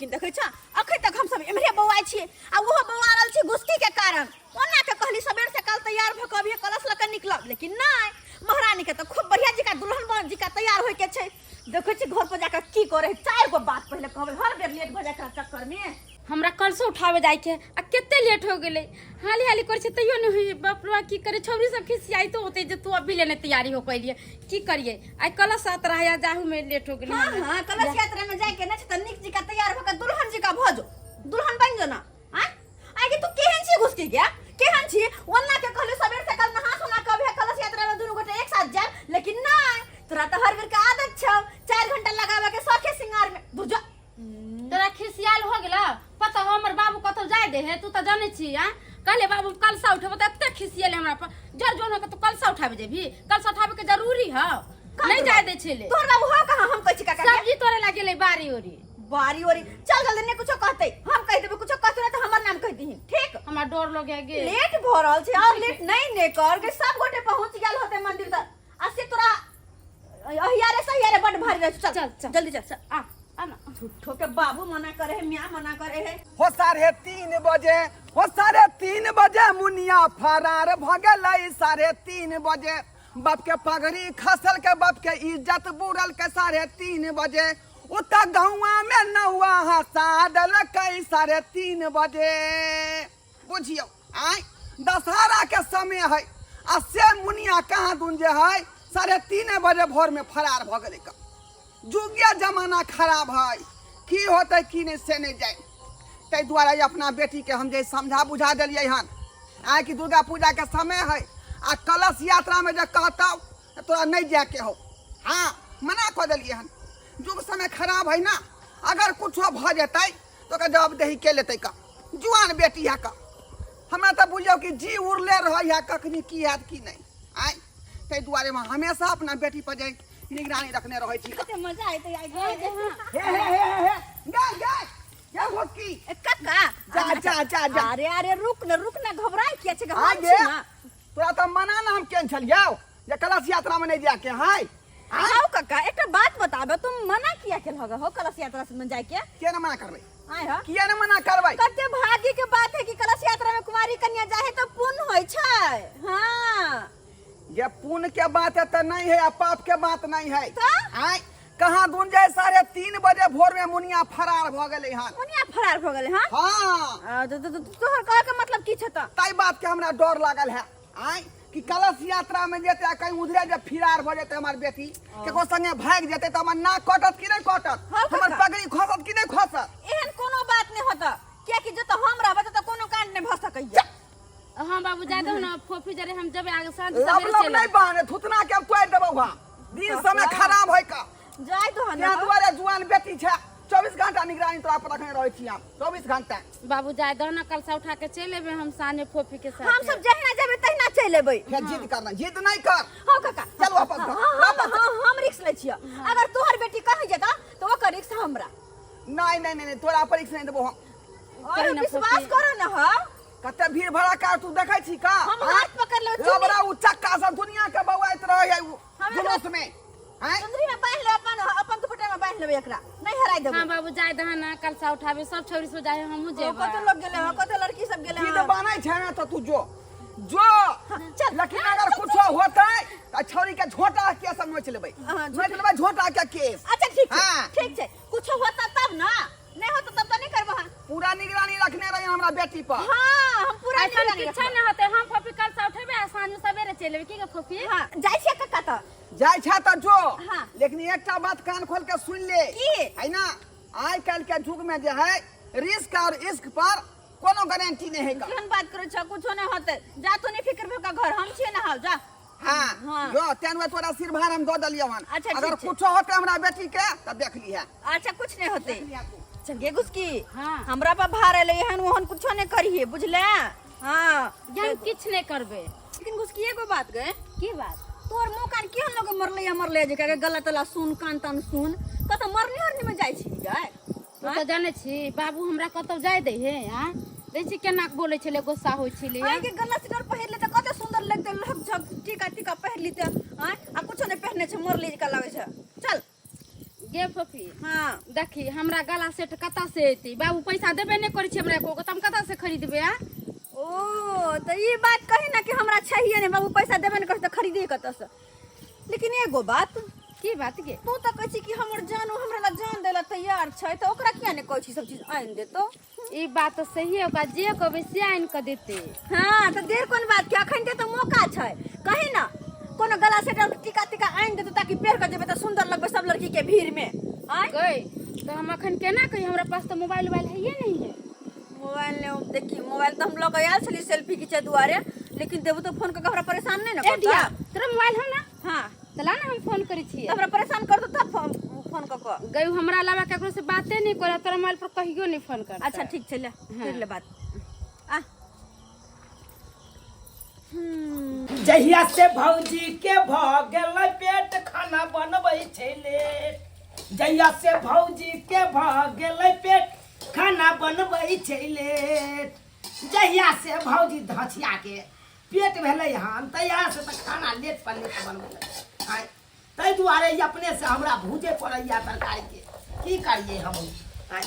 लेकिन देखे छ अखन तक हम सब एमरे बौआइ छी आ ओहो बौआ रहल छी घुसकी के कारण ओना के कहली सबेर से कल तैयार भ के अभी कलश लके निकलब लेकिन नहीं महारानी के तो खूब बढ़िया जी का दुल्हन बन जी का तैयार होय के छै देखे छी घर पर जाकर की करे 4 गो बात पहले कहबे हर बेर लेट भ जाय के चक्कर में हमरा कल से उठावे जाय के आ केते लेट हो गेले हाली हाली करे छ तइयो नहीं होई बाप रे की करे छौरी सब खिसियाई तो होते जे तू अभी लेने तैयारी हो कइलिए की करिए आई कलश यात्रा है जाहू में लेट हो गेले हां कलश यात्रा में जाय के न त निक जी का तैयार भ के दुल्हन जी का भजो दुल्हन बन जो ना आगे तू केहन छी घुसकी गया केहन छी ओन्ना के कहले सबेर से कल नहा सोना कबे कलश यात्रा में दुनु गोटे एक साथ जाए लेकिन नहीं तोरा तो हर बेर के आदत छ 4 घंटा लगावे के सौखे सिंगार में बुझ तोरा खिसियाल हो गेला पता हमर बाबू कतो जाय दे है तू त जाने छी हां कहले बाबू कलसा उठबो त एते खिसियाले हमरा पर जर जोन के तू कलसा उठाबे जेबी कलसा उठाबे के जरूरी है नहीं जाय दे छले तोर बाबू हो कहां हम कहै छी काका सब्जी तोरे लागेले बारी ओरी चल जल्दी ने कुछो कहते हम कह देबे कुछो कहते त हमर नाम कह दही ठीक हमरा डर लगे गे लेट भ रहल छै और लेट नहीं ने कर के सब गोटे पहुंच गेल होते मंदिर तक आ से तोरा अहियारे सहियारे बड़ भारी रह चल जल्दी चल आ ना झूठो के बाबू मना करे है मियां मना करे है हो 3:30 बजे मुनिया फरार भ गेलै 3:30 बजे बाप के पगड़ी खसल के बाप के इज्जत बुरल के 3:30 बजे उत गौवा में नौवा हंसा देलकै 3:30 बजे बुझियो आई दशहरा के समय है आ से मुनिया कहाँ दून जे है 3:30 बजे भोर में फरार भ गेलै का जुगिया जमाना खराब है की होते की नहीं से नहीं जाए तै द्वारा अपना बेटी के हम जे समझा बुझा दिलिए हन आइ कि दुर्गा पूजा के समय है आ कलश यात्रा में जे कहता तोरा नहीं जाए के हो हाँ मना कर दिलिए हन जुग समय खराब है ना अगर कुछ भ जेतै तो का जवाब दही के लेते का जुआन बेटी है का हमरा तो बुझियो कि जी उड़ले रह कखनी की हैत की नहीं आइ तै द्वारे में हमेशा अपना बेटी पर जे निगरानी रखने रहे छी कते मजा आए तो आई हे क्या होकी काका जा अरे रुक न घबराई किया छे हां गे तोरा त मना ना हम केन छलियौ जे कलश यात्रा में नहीं जाके हाय आओ काका एक बात बताबे तुम मना किया के लगा हो कलश यात्रा में जाए के ना मना करबै आय हो किया ना मना करबै कते भाग्य के बात है कि कलश यात्रा में कुमारी कन्या जाए तो पुण्य होय छै हां ये पुण्य के बात है तो नहीं है आ पाप के बात नहीं है तो कहाँ दून जाए 3:30 बजे भोर में मुनिया फरार भ गेलै हन मुनिया फरार भ गेलै हां हां तोहर कहे के मतलब की छै त ताई बात के हमरा डर लागल है आई कि कलश यात्रा में जेते कहीं उधरे जे फिरार भ जेते हमर बेटी केको संगे भाग जेते त हमर नाक कटत कि नहीं कटत हमर पगड़ी खसत कि नहीं खसत एहन कोनो बात नहीं होता क्या कि जो तो हम रहबे त कोनो कांड नहीं भ सकैया हां बाबू जा दो ना फोफी जरे हम जब आगे साँझ लब सवेरे चले नहीं बाने थुतना के तोड़ देबौ हा दिन समय खराब है का जाय तो या दुआरे जुआन बेटी छै 24 घंटा निगरानी तोरा पर रखने रहै छी हम 24 घंटा बाबू जाय दो ना कल से उठा के चले बे हम साने फोफी के साथ हम सब जहिना जेबे तहिना चल एबै फिर जिद करना जिद नहीं कर हां काका चल वापस घर हम रिस्क ले छियै अगर तोहर बेटी कहीं जेता तो ओकर रिस्क हमरा नहीं तोरा पर रिस्क नहीं देबो हम और विश्वास करो ना हो कते भीड़ भड़का तू देखै छी का हम हाथ पकड़ ले बड़ा उचक्का सब दुनिया के बौआइत रहै है जुलूस में हैं सुंदरी में बांध ले अपन दुपट्टा में बांध लेबे एकरा नहीं हराय देबो हां बाबू जाय दो ना कल से उठाबे सब छोरी सो जाए हमहु जेबे कते लोग गेले हो कते लड़की सब गेले जिद बानै छै ना तो तू जो चल लेकिन अगर कुछ होतै त छोरी के झोटा के सब नोच लेबै नोच लेबै झोटा के केस अच्छा ठीक छै कुछ होता तब ना नहीं होता तब तो नहीं करबो हां पूरा निगरानी रखने रही हमरा बेटी पर हां हम पूरा निगरानी अच्छा न होते हम फोफी कल से उठेबे आ साँझ सवेरे चलेबे की गे फोफी हां जाय छै काका त जाय छै त जो हाँ। लेकिन एकटा बात कान खोल के सुन ले की है ना आइ काल के युग में जे है रिस्क और इश्क पर कोनो गारंटी नहीं है का केहन बात करै छ कुछो नहीं होते जा तो नहीं फिक्र भका घर हम छिए ना हाल जा हां जो तेनवा तोरा सिर भार हम दो दलियो हन अच्छा, अगर ठीक कुछ होते हमरा बेटी के त देख ली है अच्छा कुछ नहीं होते चलिए गुस्की हाँ। हमरा पर भार एले हन ओहन कुछो नहीं करिए बुझले हां हम किछ नहीं करबे लेकिन गुस्की एगो बात गए की बात तोर मुंह कान केहन लोग मरले जे के गलत ला सुन कान तन सुन कत मरनी हरनी में जाय छी गए तू तो जाने छी बाबू हमरा कतौ जाय दे हे हां दे छी केना बोले छले गुस्सा होय छले आइ के गलत सिर पहिर ले त कते सुंदर लगते लग झक टीका टीका पहिर ली त हां आ कुछो नहीं पहने छ मरली का लागे छ चल गे फफी हाँ देखी हमरा गला सेट कतऽ से एती बाबू पैसा देबे नहीं करै छी हमरा एको गो, त हम कतऽ से खरीदबे आ? ओ तो ये बात कही ना कि हमरा चाहिए नहीं, बाबू पैसा देबे नहीं करते खरीदे कतऽ से। लेकिन एगो बात, की बात गे? तू तो कहै छी कि हमर जानो हमरा ला जान देला तैयार छै, तो ओकरा किया नहीं कहै छी सब चीज आइन देतो? ई बात तो सही है, ओकरा जे कहबे से आइन के देते। हाँ तो देर कोन बात के, अखन के तो मौका छै। कही ना कोनो गला से टीका टीका आइन देतो ताकि पेड़ के जेबे तो सुंदर लगबे सब लड़की के भीड़ में। आय गई तो हम अखन केना कही, हमरा पास तो मोबाइल है ये नहीं है। मोबाइल ने देखी, मोबाइल तो हम लोग आयल छली सेल्फी खींचे दुआरे, लेकिन देबू तो फोन करके हमरा परेशान नहीं ना ए दिया करता। तेरा मोबाइल है ना? हाँ चला ना हम फोन करी छी। तो हमरा परेशान कर दो तब फोन कर के। गई हमरा अलावा केकरो से बातें नहीं करे, तोरा मोबाइल पर कहियो नहीं फोन कर। अच्छा ठीक छै, ले कर ले बात। आ जहिया से भौजी के भ गेल पेट खाना बनबै छेले, जहिया से भौजी के भ गेल पेट खाना बनबै छेले, जहिया से भौजी धछिया के पेट भेलै हन तहिया से तऽ खाना लेट पर लेट बनबै आय, ताहि दुआरे ई अपने से हमरा भूजे पड़ैया तरकारी के, की करिए हम आय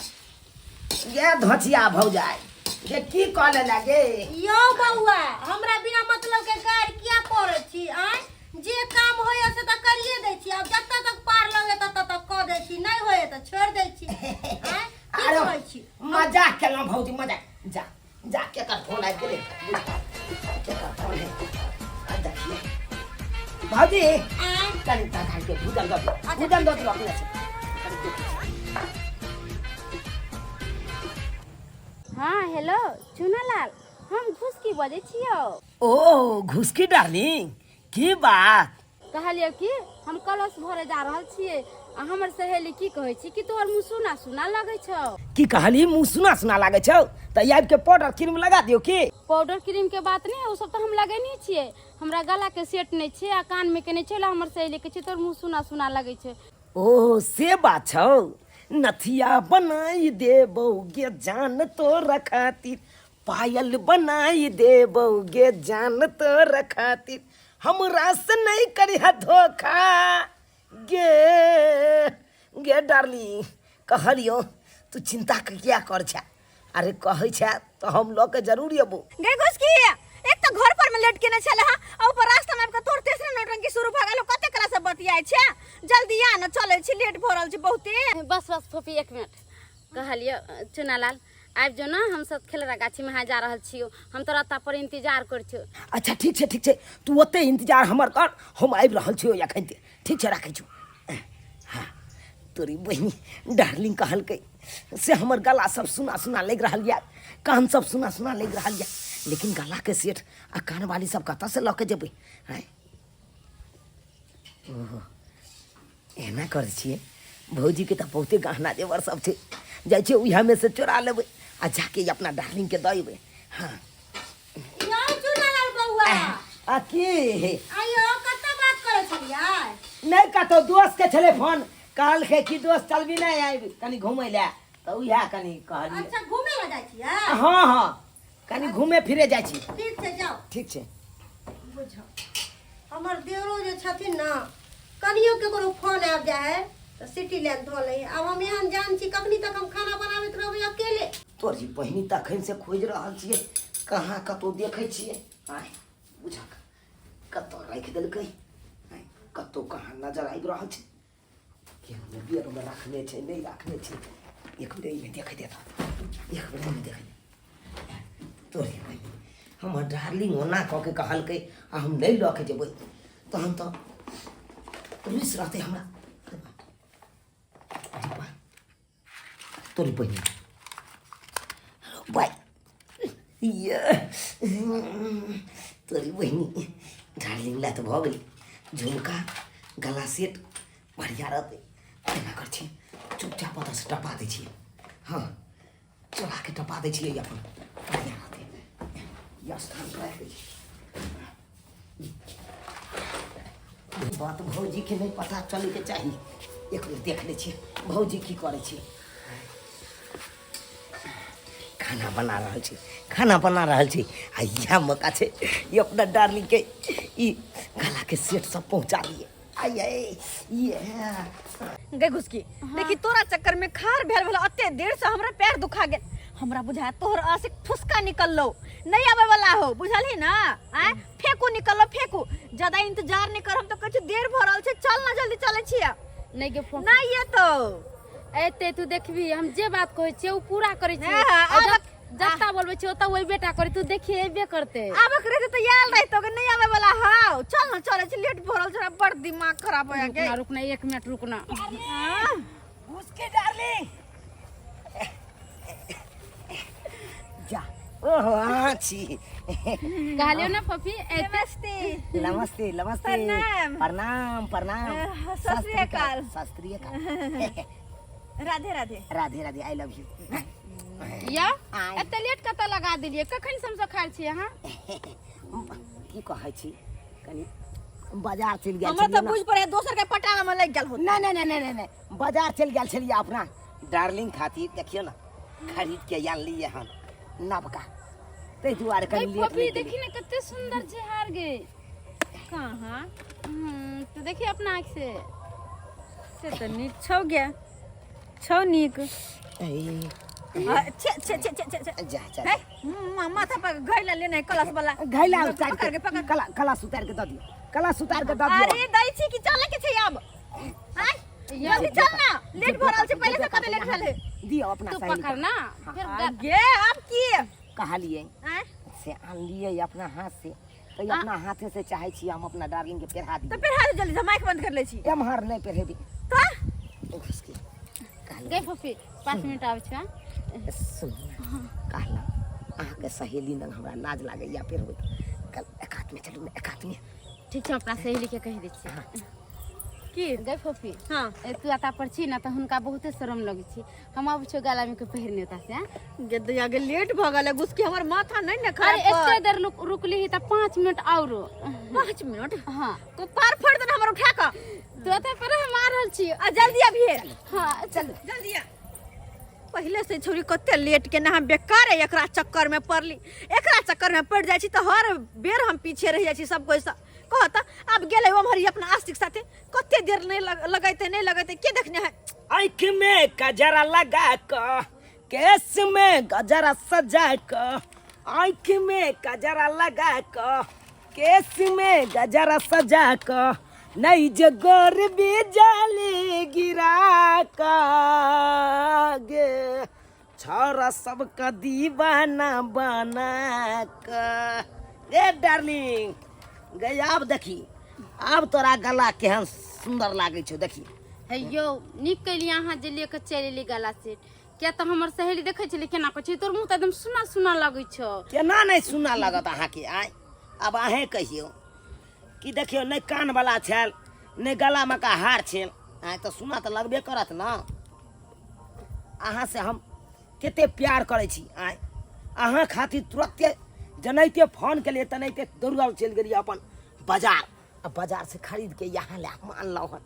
ये धछिया भौजाई जे की कहले लागे। यो बउआ हमरा बिना मतलब के गाड़ किया करे छी? आय जे काम होय से त करिए दै छी, अब जत्ता तक पार लगे तत्ता तक क दै छी, नहीं होय त छोड़ दै छी। आय की अरे कहै छी? मजाक केलहुँ भौजी, मजाक। जा जा केकर फोन आबि गेलै, केकर फोन है आ देखिए भौजी आय कनी तरकारी के भूजल दो अपने से कनी देखिए। हाँ हेलो चुनालाल, हम घुसकी बजे छियो। ओ घुसकी डार्लिंग, की बात? कहलिए कि हम कलश भरे जा रहल छिए, आ हमर सहेली की कहै छी कि तोहर मुंह सुना सुना लगै छौ। की कहली मुँह सुना सुना लागे छौ? तऽ आबि के पाउडर क्रीम लगा दियो की? पाउडर क्रीम के बात नहीं है, वो सब तो हम लगेनी छिए। हमरा गला के सेट नहीं छे आ कान में के नहीं छे, हमर सहेली के छे तोहर मुंह सुना सुना लगै छे। ओ से बात छौ, नथिया बनाई देबोगे जान तो रखातिर, पायल बनाई देबोगे जान तो रखातिर, हमरा से नहीं करी धोखा गे गे डार्लिंग। कहलियो तू चिंता किया कर छा, अरे कहै छा तो हम लोग के जरूर अबो। गे घुसकी, एक तो घर पर में लेट के न चले हा, और ऊपर रास्ता में तोर तेसरे नौटंकी शुरू भ गेलो, कते करा से बतियाय छे। जल्दी आ न, चले छी, लेट भ रहल छी बहुते। बस बस फफी एक मिनट, कहलिए चुनालाल आबि जो ना, हम सब खेलरा गाछी में जा रहल छियो, हम तोरा ता पर इंतजार कर छियो। अच्छा ठीक छै तू ओते इंतजार हमर कर, हम आबि रहल छियो एखन। ठीक छै राखै छु। हाँ तोरी बहिनी डार्लिंग कहलकै से हमर गला सब सुना सुना लग रहल या, कान सब सुना सुना लग रहल या, लेकिन गला के सेठ आ कान वाली सब कतऽ से लऽ के जेबै? ओहो एना करै छियै, भौजी के तऽ बहुते गहना जेवर सब छै, जाइ छै उएह में से चोरा लेबै आ जाके अपना डार्लिंग के दऽ अयबै। हाँ यो चुनालाल बउआ आ की आयो कत्ता बात करे छलियै? नहीं कतौ दोस्त के छले फोन, कहल है कि दोस्त चलबी नहीं आबी कनी घूमे ले, तो उहे कनी कहलिए। अच्छा घूमे ला जाइ छियै? हाँ हाँ कनी घूमे फिरे जाइ छी। ठीक छै जाओ। ठीक छै। बुझ हमर देवरो जे छथिन ना, कनियो केकरो फोन आबि जाए है तो सिटी लैन धो ले। अब हम यहाँ जान छी कखनी तक हम खाना बनाबैत रहबै अकेले? तोरी बहिनी तखन से खोज रहल छियै, कहाँ कतौ देखै छियै, आय बुझक कतौ राखि देलकै, कतौ कहाँ नजर आबि रहल छै, केहन बेर में रखने छै नहीं रखने छै, एक बेर में देखे देता, एक बेर में देखे। तोरी बहिनी हमर डार्लिंग ओना कह के कहलकै आ हम नहीं लऽ के जेबै, तहन तऽ पुलिस रहतै हमरा। तोरी बहिनी बाय ये तोरी बहिनी डार्लिंग ला तऽ भऽ गेलै, झुमका गला सेट बढ़िया रहतै। एना कर छी चुपचाप ओतऽ से टपा दै छियै, हाँ चोरा के टपा दै छियै अपन, बढ़िया रहतै। या स्थान पर राखि दै छियै। बात भौजी के नहीं पता चले के चाही, एक बेर देख लै छियै भौजी की करै छी। खाना बना रहल छी, खाना बना रहल छी, आ यह मौका छै ये अपना डार्लिंग के ई गला के सेट सब पहुंचा दिए। आई ये गे घुसकी देखी तोरा चक्कर में खार भेल भला अत्ते देर से हमरा पैर दुखा गेल हमरा बुझा तोहर आसे ठुसका निकललो नहीं आवे वाला हो बुझलही ना आय फेंकू निकललो फेंकू ज्यादा इंतजार नहीं कर हम तो कुछ देर भरल छे चल ना जल्दी चले छिया नहीं गे फोन नहीं ये तो एते तू देखबी हम जे बात कहै छियै उ पूरा करै छियै हाँ, और अब- जत्ता बोलबे छियै ओता वही बेटा करे तू देखिए एबे करते आबक रहे तो यार रही तो नहीं आवे वाला हां चल ना चले छी लेट भरल छे बड़ दिमाग खराब हो गया रुकना 1 मिनट रुकना उसके डार्लिंग जा ओहो आची कहलियो ना पपी एते नमस्ते नमस्ते नमस्ते प्रणाम। प्रणाम प्रणाम सत श्री अकाल। सत श्री अकाल Radhe Radhe Radhe Radhe I love you या आय। एते लेट कत लगा देलिए कखन से हम सब खाइ छी अहाँ की कहै छी कनी बाजार चल गेल हमरा छलियै तो ना। बुझ पड़े दोसर के पटावा में लग गेल हो नहीं नहीं नहीं नहीं नहीं बाजार चल गेल छलियै अपना डार्लिंग खातिर देखियो ना खरीद के आन लिए हन नबका तै दुआरे कनी लेट पपी लग गेलै। देखी ना कितने सुंदर छे हार गे कहां तो देखिए अपना आँख से से तो नीक छौ गया छौ नीक ए, छे छे छे छे छे जा जा है माथा पर घैला लेने कलश वाला घैला उतार पकड़ के पकड़ कला कला उतार के द दियो कला उतार के द दियो अरे दै छी कि चले के छै अब हैं जल्दी चल ना लेट भरल छै पहले से कते लेट भेल है दियो अपना तू सहेली पकड़ ना फिर गे अब की कहा लिए हैं से आन लिए अपना हाथ से तो ये अपना हाथे से चाहे छी हम अपना डार्लिंग के पेरहा तो दी फिर हाथ जल्दी से माइक बंद कर ले छी एमहर नहीं पेरहेबी तो उसकी गए पपी 5 मिनट आवे छ सुन कहला अहाँ के सहेली नंग हमरा लाज लागे या फिर होत कल एकात में चलू एकात में ठीक छै अपना सहेली के कह दै छी की गए पपी हां ए तू आता पर छी ना त हुनका बहुते शरम लगे छी हम अब छो गला में के पहिरने होता से हैं? गे दया गे लेट भ गेल घुसकी हमर माथा नहीं न अरे खराब एते देर रुकली ही त 5 मिनट और 5 मिनट हां को पार फोड़ दे हमर उठा के तू आता पर हम आ रहल छी आ जल्दी अभी हां चल जल्दी आ पहले से छोरी कते लेट के ना हम बेकार है एकरा चक्कर में पड़ली एकरा चक्कर में पड़ जाई छी तो हर बेर हम पीछे रह जाई छी सब कोई कहता अब गेले हम हरी अपना आस्तिक साथे कते देर नहीं लगाते के देखने है आँख में गजरा लगा क केस में गजरा सजा क आँख में गजरा लगा क केस में गजरा सजा क नहीं जगोर भी जाले गिरा का गे छोरा सबका दीवाना बना का ए डार्लिंग गई आब देखी आब तोरा गला केहन सुंदर लागे छौ देखी हे यो निक कैली अहाँ जे लेके चलि एली गला सेट क्या तो हमर सहेली देखे छली केना कहै छै तोर मुंह त एकदम सुना सुना लगै छौ केना नहीं सुना लगत अहाँ के आय अब अहें कहियो कि देखियो नहीं कान वाला छल नहीं गला में का हार छल आय तो सुना तो लगबे करत ना अहाँ से हम केते प्यार करे छी आय अहाँ खातिर तुरंते जनैते फोन के लिए तनैते दौड़ल चल गेली अपन बाजार अब बाजार से खरीद के यहाँ ले मान लो हन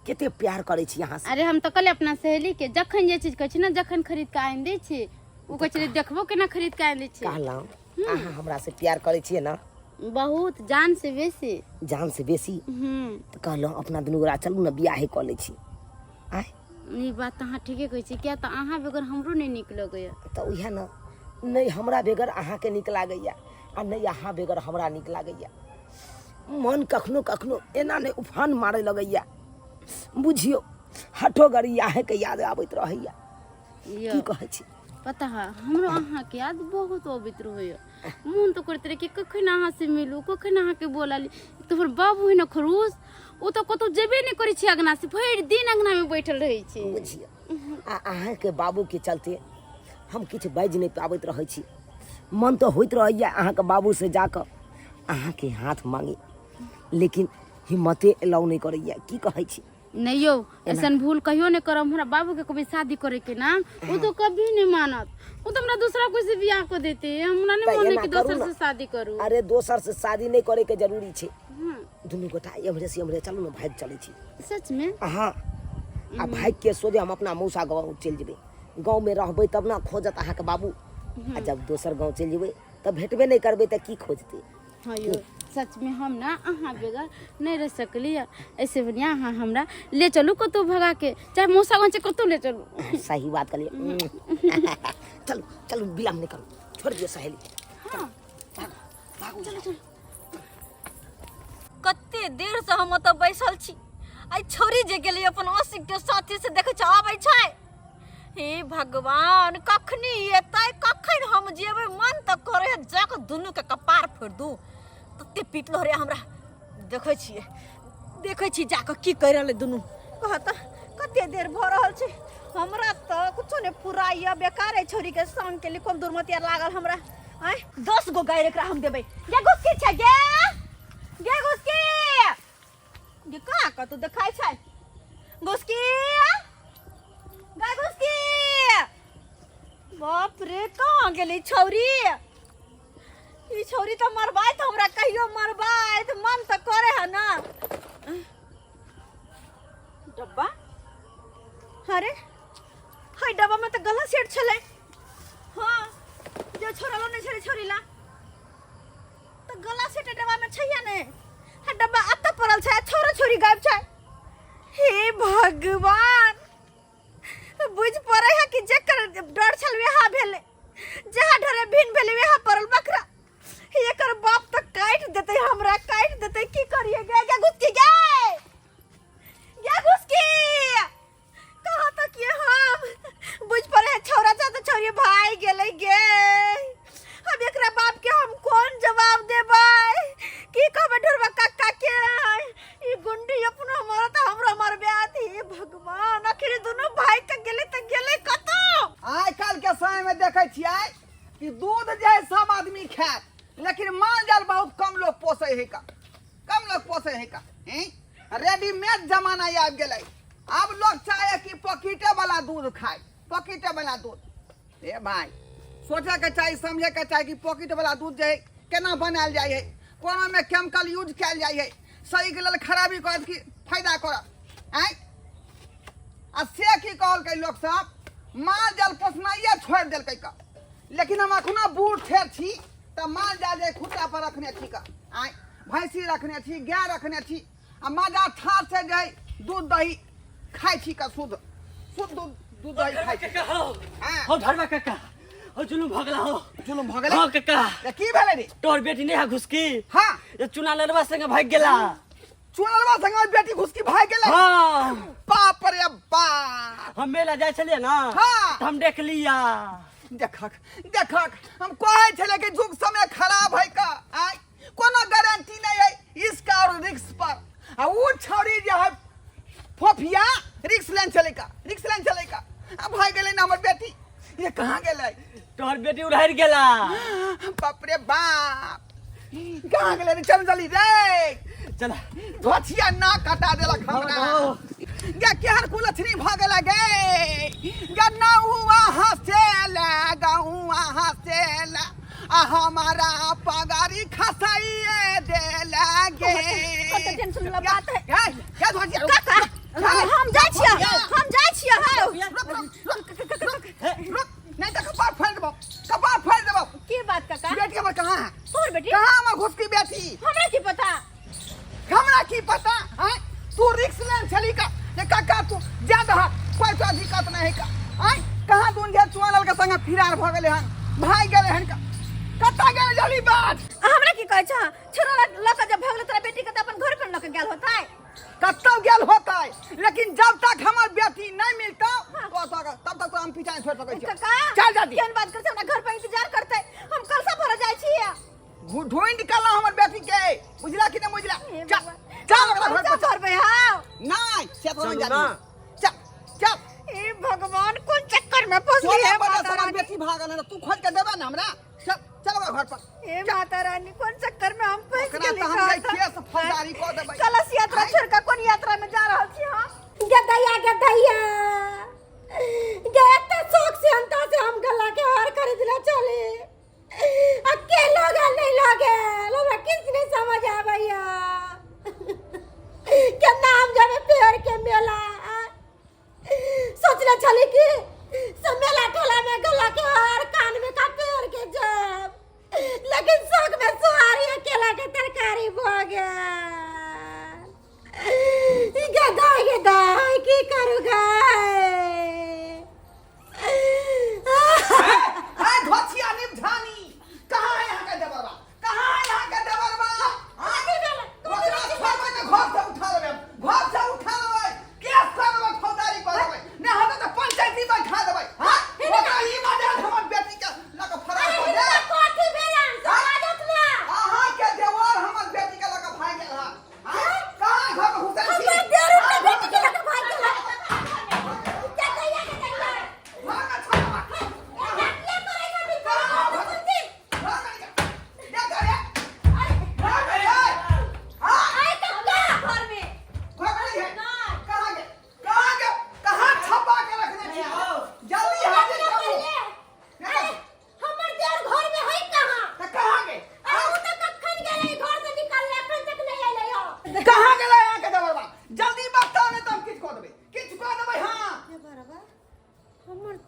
केते प्यार करे छी अहाँ से अरे हम तो कल अपना सहेली के जखन जे चीज कहै छी ना जखन खरीद के आइन दै छी उ कहै छलै देखबो केना खरीद के आइन दै छी कहलौं अहाँ हमरा से प्यार करे छियै ना बहुत जान से बेसी जान से बेसी तो कहलौं अपना दुनू गोरा चलू ना बियाहे कऽ लै छी आय ई बात अहाँ ठीके कहै छी किया तऽ अहाँ बगैर हमरो नहीं नीक लगैया तो उहे ना नहीं हमरा बेगर अहाँ के नीक लागैया आ नहीं अहाँ बेगर हमरा नीक लागैया मन कखनो कखनो एना नहीं उफान मारे लगैया बुझियो हठो गरी आहे के याद आबैत रहैया यो की कहै छी पता है हमरो अहाँ के याद बहुत अबैत रहैया मन तो करते रहे कि कखन अहाँ से मिलू कखन अहाँ के बोलाली तोहर बाबू है ना खरूस ओ तो कतौ जेबे नहीं करै छी अंगना से भरि दिन अंगना में बैठल रहै छी बुझियो आ अहाँ के बाबू के चलते हम किछु बाजि नहीं पाबैत रहै छी मन तो होइत रहैया अहाँ के बाबू से जाकर अहाँ के हाथ मांगे लेकिन हिम्मते अलाउ नहीं करैया की कहै छी नहीं यो ऐसन भूल कहियो नहीं करम हमरा बाबू के कभी शादी करे के नाम वो तो कभी नहीं मानत वो तो हमरा दूसरा कोई से बियाह को देते हमरा नहीं माने कि दोसर से शादी करू अरे दोसर से शादी नहीं करे के जरूरी छे दुनू गोटा एमरे से एमरे चलू ना भाग चलै छी सच में हाँ आ भाग के सोझे हम अपना मौसा गाँव चल जेबै गाँव में रहबै तब ना खोजत अहाँ के बाबू आ जब दोसर गाँव चल जेबै तब भेटबे नहीं करबै त की खोजते हाँ यो सच में हम ना अहाँ बगैर नहीं रह सकली। ऐसे बढ़िया अहाँ हमरा ले चलू कतौ भगा के, चाहे मौसा गंज कतौ ले चलू। सही बात करिए। चलो चलो विलम्ब नहीं करो, छोड़ दियो सहेली। हाँ चलो चलो। कते देर से हम ओतऽ बैसल छी, आई छोरी जे गेली अपन आशिक के साथी से देखे छ आबै छै। हे भगवान कखनी एतै, कखन हम जेबै, मन तऽ करे है जाके दुनू के कपार फोड़ दू। तते पीटलो रे हमरा, देखै छी जाके की कहि रहलै दुनू। कहत कते देर भ रहल छै, हमरा तऽ कुछो ने पुराइया, बेकार है छोरी के संग के लिखम दुर्मतिया लागल हमरा। आय 10 गो गाय एकरा हम देबै। गे घुसकी छै गे, गे घुसकी, गे कहाँ कतौ देखाइ छै घुसकी, गाय घुसकी। बाप रे कहाँ गेली छौरी, ई छौरी तो मरबाइत हमरा, कहियो मरबाइत मन तो करे है ना। डब्बा, अरे हाय डब्बा में तो गला सेट छले। हाँ जो छोड़लो नहीं छे छोरी ला, तो गला सेट डब्बा में छैया ने। हा डब्बा अत्ता पड़ल छै, छोरा छोरी गायब छै। हे भगवान, बुझ पड़े है कि जेकर डर छल वेहा भेले, जहाँ डरे भिन भेले वेहा पड़ल बकरा। एकर बाप तक काट देते हमरा, काट देते। की करिए गे, गे घुसकी, गे घुसकी, कहाँ तक ये हम बुझ पड़े है छौरा चा तो छौरी भाई गेले गे। अब एकरा बाप के हम कौन जवाब देबै, की कहबै ढोरबा काका के ई गुंडी अपना हमारा तो हमरा मरबे आती। हे भगवान, आखिर दोनों भाई के गेले कतो। आइ काल के समय में देखे छियै कि दूध जे है सब आदमी खात, लेकिन माल जाल बहुत कम लोग पोसे है का, कम लोग पोसे है का। रेडीमेड जमाना आबि गेलै। अब लोग चाहे कि पॉकेटे वाला दूध खाए, पॉकेटे वाला दूध। ए भाई सोचे के चाहिए, समझे के चाहिए कि पॉकेट वाला दूध जे है केना बनायल जाय है, कोनो में केमिकल यूज कैल जाय है, सही के लेल खराबी करत कि फायदा करत। आय आ से की कहलकै लोग सब, माल जाल पोसनाइए छोड़ देलकै का। लेकिन हम अखनो बूढ़ ठेर छी तो माल जाल जे खुट्टा पर रखने छी का। आय भैंसी रखने छी, गाय रखने छी, आ मजा ठार से जे दूध दही खाइ छी का, शुद्ध शुद्ध दूध दही खाइ छी। हाँ हो धरवा काका, हो जुलुम भगला हो, जुलुम भ गेलै। हो काका, ये की भेलै रे? तोर बेटी नहीं है घुसकी। हाँ ये चुना लड़वा संगे भाग गेला। चुनलवा संग बेटी घुसकी भाग गेलै। हाँ बाप रे बाप। हम मेला जाय छलिए ना, हाँ। तो हम देख लिया। देखक देखक, हम कहै छले कि जुग समय खराब है का। आय कोनो गारंटी नहीं है इसका और रिक्स पर। आ वो छौरी जे है फोफिया, रिक्स लेन चले का, रिक्स लेन चले का। अब भाग गेलै ना हमर बेटी। ये कहाँ गेलै? तोहर बेटी उड़ार गेला। बाप रे बाप, कहाँ गेलै रे? चल जल्दी रे, चला धोछिया ना कटा देलक हमरा। हो। गे केहन कुलछनी भ गेला गे, गे नौआ हसेला, गौआ हसेला, आ हमारा पगारी खसाइए देला गे। कते टेंशन वाला बात है। क्या धोछिया काका हम जाइ छियै रुक, नहीं तो कपार फाड़ देबो, कपार फाड़ देबो। की बात काका? बेटी हमर कहाँ है? तोर बेटी कहाँ हमर घुसकी बेटी? हमरा की पता, हमरा की पता है? तू रिक्स लेन चली का, ये काका तू ज्यादा कोई तो दिक्कत नहीं है का। आय कहाँ दून जे चुनल के संग फिरार भ गेले हन, भाग गेले हन का। कता गेले जल्दी बात। हमरा की कहै छ? छोरा लक जब भगले तोरा बेटी के त अपन घर पर लक गेल होतै। कतौ गेल होतै, लेकिन जब तक हमर बेटी नहीं मिलतौ तब तक तो हम पीछा नहीं छोड़ सकै छी। काका चल जल्दी। केन बात करछै? हमरा घर पर इंतजार करतै, हम कल से भर जाइ छी। ढूंढ निकालना हमर बेटी के, बुझला कि नहीं बुझला? चल चल ओकरा घर पर घर पे हां नहीं से तो नहीं चल जानी। ना। चल चल, ए भगवान कोन चक्कर में फंस गई सोना है बड़ा माता सारा रानी। बेटी भागल है, तू खोज के देबे ना हमरा। चल चल ओकरा घर पर। ए माता रानी कोन चक्कर में हम फंस ओकरा गेली? तो हम जाय केस फौजदारी को देबै। कलश यात्रा छोड़ के कोन यात्रा में जा रहल छी हम? गदैया गदैया गए तो शौक से अंता से हम गला के हार खरीद ले चले। अकेले लोग नहीं लोगे लोग किसने समझ आ भैया क्या नाम जावे पेड़ के मेला सोच ले चली कि सब मेला टोला में गला के हार कान में का पेड़ के जब, लेकिन शौक में सुहारी अकेला के तरकारी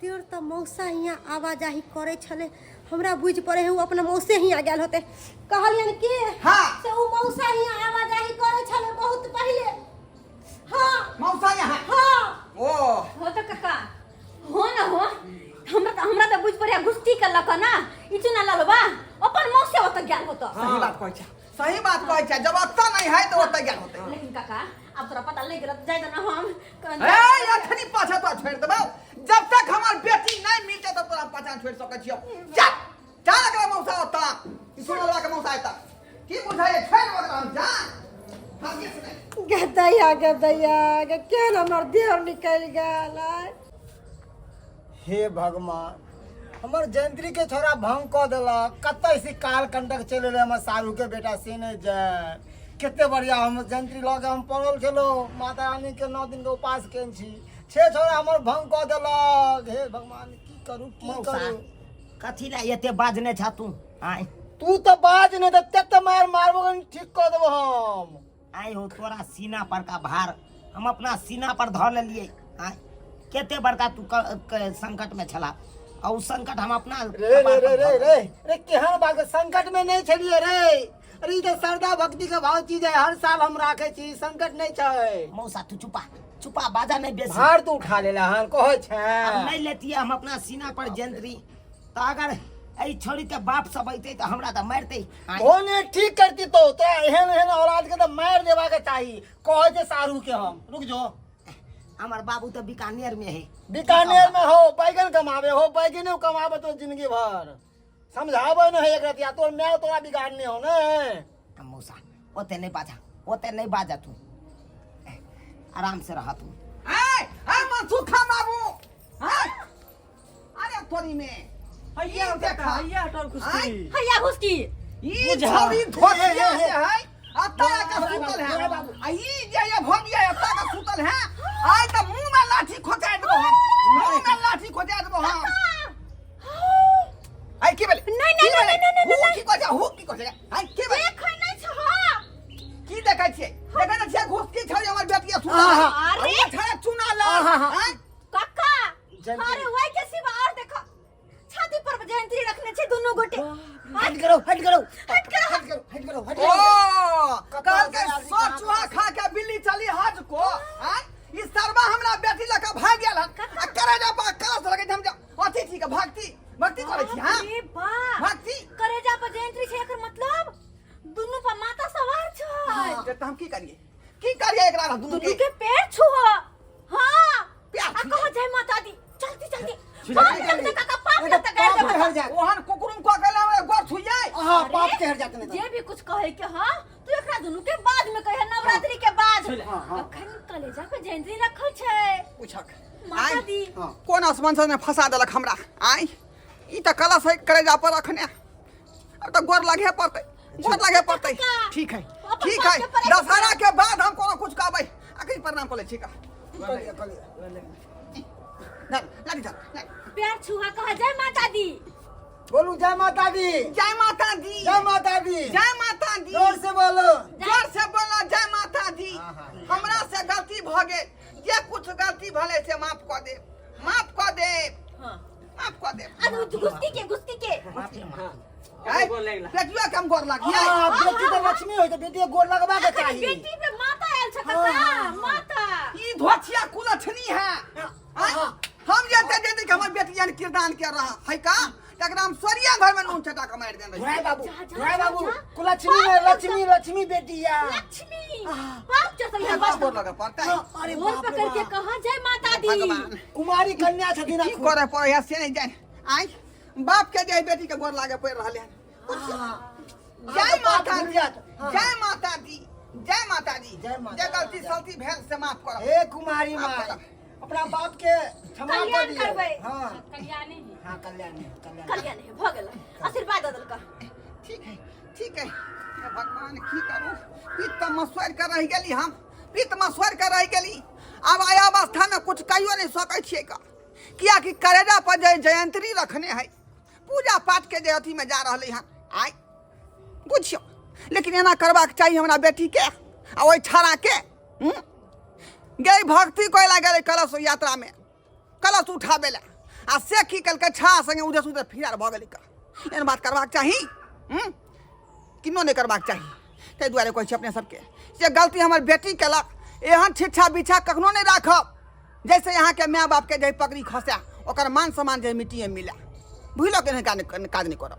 देर त मौसा हियाँ आवाजाही करे छले हमरा बुझ पड़े है वो अपने मौसे हियाँ गेल होते कहलियन कि हाँ। से वो मौसा हियाँ आवाजाही करे छले बहुत पहले हाँ मौसा यहाँ हाँ ओ हो तो काका हो ना हो हमरा तो बुझ पड़े गुस्ती कर लक ना ई चुना ललबा अपन मौत से होत ज्ञान होत सही बात कहै छै जब अत्ता नहीं है तो ओतै गेल होतै लेकिन काका अब तोरा पता लग गेल जाय ना हम ए अखनी पाछा तो छोड़ देबौ जब तक हमर बेटी नहीं मिलते तो तोरा पाछा छोड़ सकै छियो जा जा लगे मौसा ओतै ई सुनला के मौसा एता की बुझाय छोड़ ओकरा हम जा हम ये सुनै गदैया के केन हमर देह निकल गेल हे भगवान हमर जयंत्री के छोरा भंग क देलक कतै से काल कंडक चले रे हमर सारू के बेटा से नहीं जाए केते बढ़िया हम जयंत्री लगे हम पड़ल छलो माता रानी के 9 दिन के उपास केन छी छे छोरा हमर भंग क देलक हे भगवान की करू कथी ला एते बाजने छ तू आय तू तो बाज ने तते मार मारबो ठीक क देबो हम आय हो तोरा सीना पर का भार हम अपना सीना पर धर लेलिए आय केते बड़का तू संकट में छला और संकट हम अपना रे रे रे रे रे रे केहन बात संकट में नहीं छलिए रे अरे तो श्रद्धा भक्ति के भाव चीज है हर साल हम राखे छी संकट नहीं छै मौसा तू चुपा चुपा बाजा नहीं बेसी भार तू उठा लेला हन कहै छै अब नहीं लेती है हम अपना सीना पर जंतरी तो अगर ऐ छोड़ी के बाप सब अइते तो हमरा तो मारते ओने ठीक करती तो एहन एहन औलाद के तो मार देवा के चाहिए कहै छै सारू के हम रुक जो हमार बाबू तो बीकानेर में है बीकानेर में हो बैगन कमावे हो बैगन कमावे तो जिंदगी भर समझावे न है एक रतिया तोर मैं तोरा बिगाड़ने हो ने मौसा ओते नहीं बाजा तू आराम से रहा तू ए मनसुखा बाबू अरे तोरी में हैया देखा हैया टोर कुश्ती हैया घुसकी ई छोरी धोतिया से है अत्ता का सुतल है आई जे ये भोगिया अत्ता का सुतल है आज तो मुंह में लाठी खोचा देबो हम मुंह में लाठी खोचा देबो हम आई की बोले नहीं की खोजा हो की खोजा आई की बोले देख नहीं छ की देखै छियै देखै न छियै घुस की छोरी हमर बेटिया सुतल अरे छड़ा चुना ला काका अरे वही के सिवा और देखो छाती पर जयंती रखने छे दोनों गोटे हट करो ओ कल के सो चूहा खा के बिल्ली चली हज को इस सरवा हमरा बेटी लका भाग गेल आ करे जा बा कलस लगे हम अथी ठीक भक्ति करे छी हां अरे वाह भक्ति करेजा पर जयंती छे एकर मतलब दोनों पर माता सवार छ ते हम की करिए एकरा दुनु दोनों के पैर छुओ हां पैर आ कहो जय माता दी जल्दी जल्दी। जल्दी काका पाप करता कर दे ओहन कुकुरुम को कहला हमरा गोर छुइए हां पाप के हट जाते जे भी कुछ कहे के हां तू एकरा दोनों के बाद में कहे नवरात्रि के बाद अखन कलेजा पे जयंती रखल छे पूछक माता दी कोन आसमान से फंसा देलक हमरा आई ई त कलश है करे जा पर रखने अब तो गोर लगे पड़ते ठीक है दशहरा के बाद हम कोनो कुछ कहबै अखनी प्रणाम कर ले ठीक है लागी जा पैर छुआ कह जय माता दी बोलू जय माता दी जय माता दी जय माता दी जय माता दी जोर से बोलो जय माता दी हमरा से गलती भ गेल जे कुछ गलती भले से माफ क दे हां माफ क दे अरे गुस्ती के बेटिया कम गोर लागी हां बेटी तो लक्ष्मी होय तो बेटी गोर लगवा के चाहिए बेटी पे माता आयल छ काका माता ई धोतिया कुलछनी है हम जेते हमर बेटिया ने किरदान कर रहा है का एकरा हम सोरिया घर में नून छटा के मार देन राय बाबू कुलछनी में लक्ष्मी बेटिया लक्ष्मी पाप चढ़ है बस गोर लगे पड़ता है अरे बोल पकड़ के कहा जय माता दी भगवान कुमारी कन्या छथिन की करे पड़े है से नहीं जाने आई बाप के जे बेटी के गोर लागे पड़ रहले जय माता दी जय माता दी जय माता दी जे गलती सलती भेल से माफ कर हे कुमारी माँ अपना बाप के क्षमा कर कल्याण दियो करबै हां कल्याणी हां कल्याण कल्याण है भ गेल आशीर्वाद दल का ठीक है हे भगवान की करू पित मसवर कर रह गेली हम पित मसवर कर रह गेली अब आया अवस्था में कुछ कहियो नहीं सकै छियै का किया कि करेजा पर जयंती रखने है पूजा पाठ के जे अथी में जा रहले हन आई बुझियो लेकिन एना करबाक चाहिए हमरा बेटी के आ ओइ छाड़ा के गई भक्ति कोइला गेले कलश यात्रा में कलश उठाबे ला आ से की कलके छा संगे उधर से उधर फिरार भऽ गेली का एहन बात करबाक चाही किनो नहीं करबाक चाही ताहि दुआरे कहै छी अपने सबके से गलती हमर बेटी केलक एहन छिछा बिछा कखनो नहीं राखब जैसे यहाँ के माय बाप के जे पकड़ी खसा ओकर मान सम्मान जे मिट्टी में मिला भूलो के काज नहीं करब।